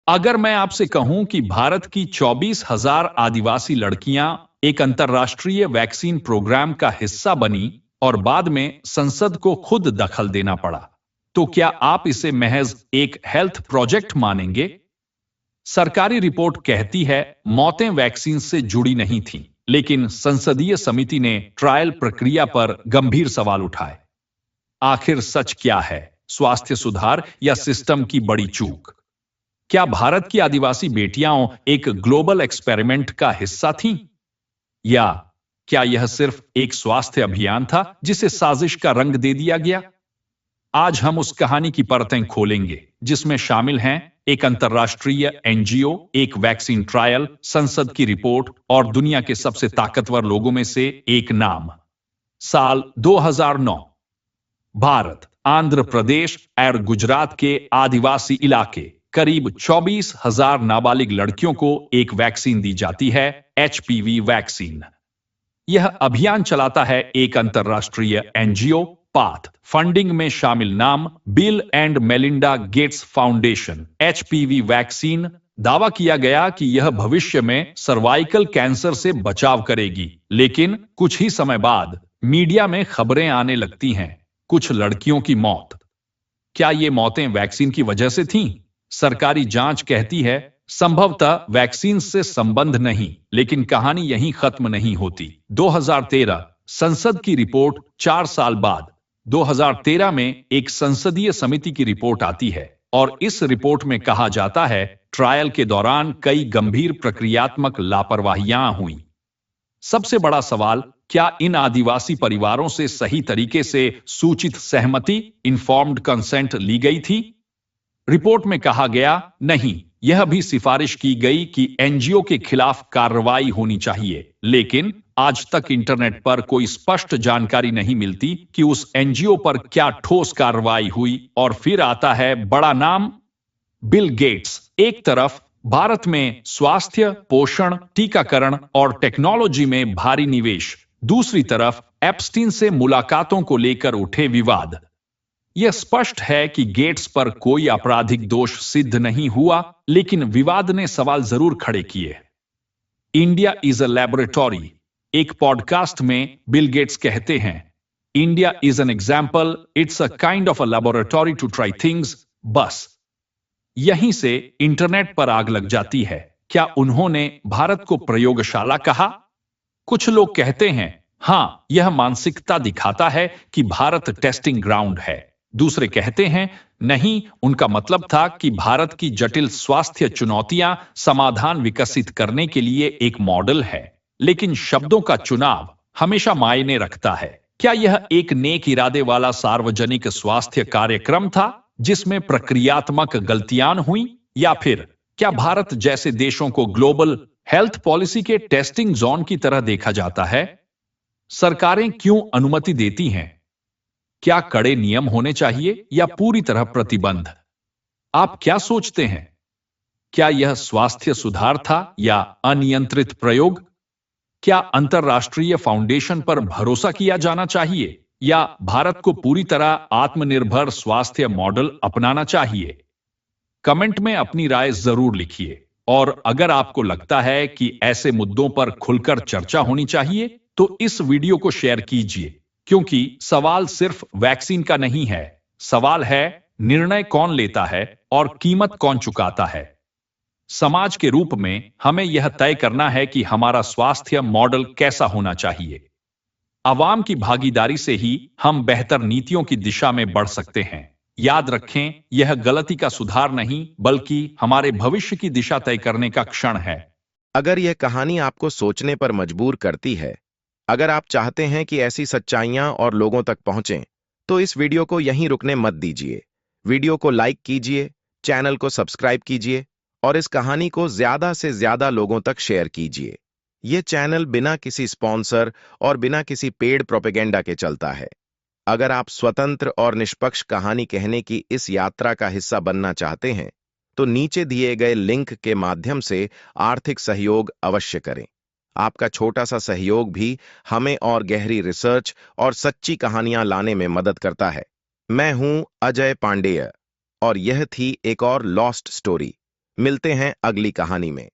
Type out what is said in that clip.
अगर मैं आपसे कहूं कि भारत की 24,000 आदिवासी लड़कियां एक अंतर्राष्ट्रीय वैक्सीन प्रोग्राम का हिस्सा बनी और बाद में संसद को खुद दखल देना पड़ा, तो क्या आप इसे महज एक हेल्थ प्रोजेक्ट मानेंगे? सरकारी रिपोर्ट कहती है मौतें वैक्सीन से जुड़ी नहीं थीं, लेकिन संसदीय समिति ने ट्रायल प्रक्रिया पर गंभीर सवाल उठाए। आखिर सच क्या है? स्वास्थ्य सुधार या सिस्टम की बड़ी चूक? क्या भारत की आदिवासी बेटियां एक ग्लोबल एक्सपेरिमेंट का हिस्सा थीं? या क्या यह सिर्फ एक स्वास्थ्य अभियान था जिसे साजिश का रंग दे दिया गया? आज हम उस कहानी की परतें खोलेंगे, जिसमें शामिल हैं एक अंतर्राष्ट्रीय एनजीओ, एक वैक्सीन ट्रायल, संसद की रिपोर्ट और दुनिया के सबसे ताकतवर लोगों में से एक नाम। साल 2009। भारत, आंध्र प्रदेश और गुजरात के आदिवासी इलाके, करीब 24,000 नाबालिग लड़कियों को एक वैक्सीन दी जाती है, एचपीवी वैक्सीन। यह अभियान चलाता है एक अंतर्राष्ट्रीय एनजीओ, पाथ। फंडिंग में शामिल नाम bill and Melinda Gates foundation. HPV vaccine, दावा किया गया कि यह भविष्य में सर्वाइकल कैंसर से बचाव करेगी, लेकिन कुछ ही समय बाद मीडिया में खबरें आने लगती हैं, कुछ लड़कियों की मौत। क्या ये मौतें वैक्सीन की वजह से थीं? सरकारी जांच कहती है संभवतः वैक्सीन से संबंध नहीं, लेकिन कहानी यहीं खत्म नहीं होती। 2013 संसद की रिपोर्ट। 4 साल बाद 2013 में एक संसदीय समिति की रिपोर्ट आती है और इस रिपोर्ट में कहा जाता है ट्रायल के दौरान कई गंभीर प्रक्रियात्मक लापरवाहियां हुई। सबसे बड़ा सवाल, क्या इन आदिवासी परिवारों से सही तरीके से सूचित सहमति, इन्फॉर्म्ड कंसेंट ली गई थी? रिपोर्ट में कहा गया नहीं। यह भी सिफारिश की गई कि एनजीओ के खिलाफ कार्रवाई होनी चाहिए, लेकिन आज तक इंटरनेट पर कोई स्पष्ट जानकारी नहीं मिलती कि उस एनजीओ पर क्या ठोस कार्रवाई हुई। और फिर आता है बड़ा नाम, बिल गेट्स। एक तरफ भारत में स्वास्थ्य, पोषण, टीकाकरण और टेक्नोलॉजी में भारी निवेश, दूसरी तरफ एप्स्टीन से मुलाकातों को लेकर उठे विवाद। यह स्पष्ट है कि गेट्स पर कोई आपराधिक दोष सिद्ध नहीं हुआ, लेकिन विवाद ने सवाल जरूर खड़े किए। India is a laboratory. एक पॉडकास्ट में बिल गेट्स कहते हैं, India is an example, it's a kind of a laboratory to try things. बस यहीं से इंटरनेट पर आग लग जाती है। क्या उन्होंने भारत को प्रयोगशाला कहा? कुछ लोग कहते हैं हां, यह मानसिकता दिखाता है कि भारत टेस्टिंग ग्राउंड है। दूसरे कहते हैं नहीं, उनका मतलब था कि भारत की जटिल स्वास्थ्य चुनौतियां समाधान विकसित करने के लिए एक मॉडल है। लेकिन शब्दों का चुनाव हमेशा मायने रखता है। क्या यह एक नेक इरादे वाला सार्वजनिक स्वास्थ्य कार्यक्रम था जिसमें प्रक्रियात्मक गलतियां हुई, या फिर क्या भारत जैसे देशों को ग्लोबल हेल्थ पॉलिसी के टेस्टिंग जोन की तरह देखा जाता है? सरकारें क्यों अनुमति देती हैं? क्या कड़े नियम होने चाहिए या पूरी तरह प्रतिबंध? आप क्या सोचते हैं? क्या यह स्वास्थ्य सुधार था या अनियंत्रित प्रयोग? क्या अंतरराष्ट्रीय फाउंडेशन पर भरोसा किया जाना चाहिए या भारत को पूरी तरह आत्मनिर्भर स्वास्थ्य मॉडल अपनाना चाहिए? कमेंट में अपनी राय जरूर लिखिए। और अगर आपको लगता है कि ऐसे मुद्दों पर खुलकर चर्चा होनी चाहिए, तो इस वीडियो को शेयर कीजिए, क्योंकि सवाल सिर्फ वैक्सीन का नहीं है। सवाल है निर्णय कौन लेता है और कीमत कौन चुकाता है। समाज के रूप में हमें यह तय करना है कि हमारा स्वास्थ्य मॉडल कैसा होना चाहिए। आवाम की भागीदारी से ही हम बेहतर नीतियों की दिशा में बढ़ सकते हैं। याद रखें, यह गलती का सुधार नहीं, बल्कि हमारे भविष्य की दिशा तय करने का क्षण है। अगर यह कहानी आपको सोचने पर मजबूर करती है, अगर आप चाहते हैं कि ऐसी सच्चाइयां और लोगों तक पहुंचें, तो इस वीडियो को यहीं रुकने मत दीजिए। वीडियो को लाइक कीजिए, चैनल को सब्सक्राइब कीजिए और इस कहानी को ज्यादा से ज्यादा लोगों तक शेयर कीजिए। यह चैनल बिना किसी स्पॉन्सर और बिना किसी पेड प्रोपेगेंडा के चलता है। अगर आप स्वतंत्र और निष्पक्ष कहानी कहने की इस यात्रा का हिस्सा बनना चाहते हैं, तो नीचे दिए गए लिंक के माध्यम से आर्थिक सहयोग अवश्य करें। आपका छोटा सा सहयोग भी हमें और गहरी रिसर्च और सच्ची कहानियां लाने में मदद करता है। मैं हूं अजय पांडेय और यह थी एक और लॉस्ट स्टोरी। मिलते हैं अगली कहानी में।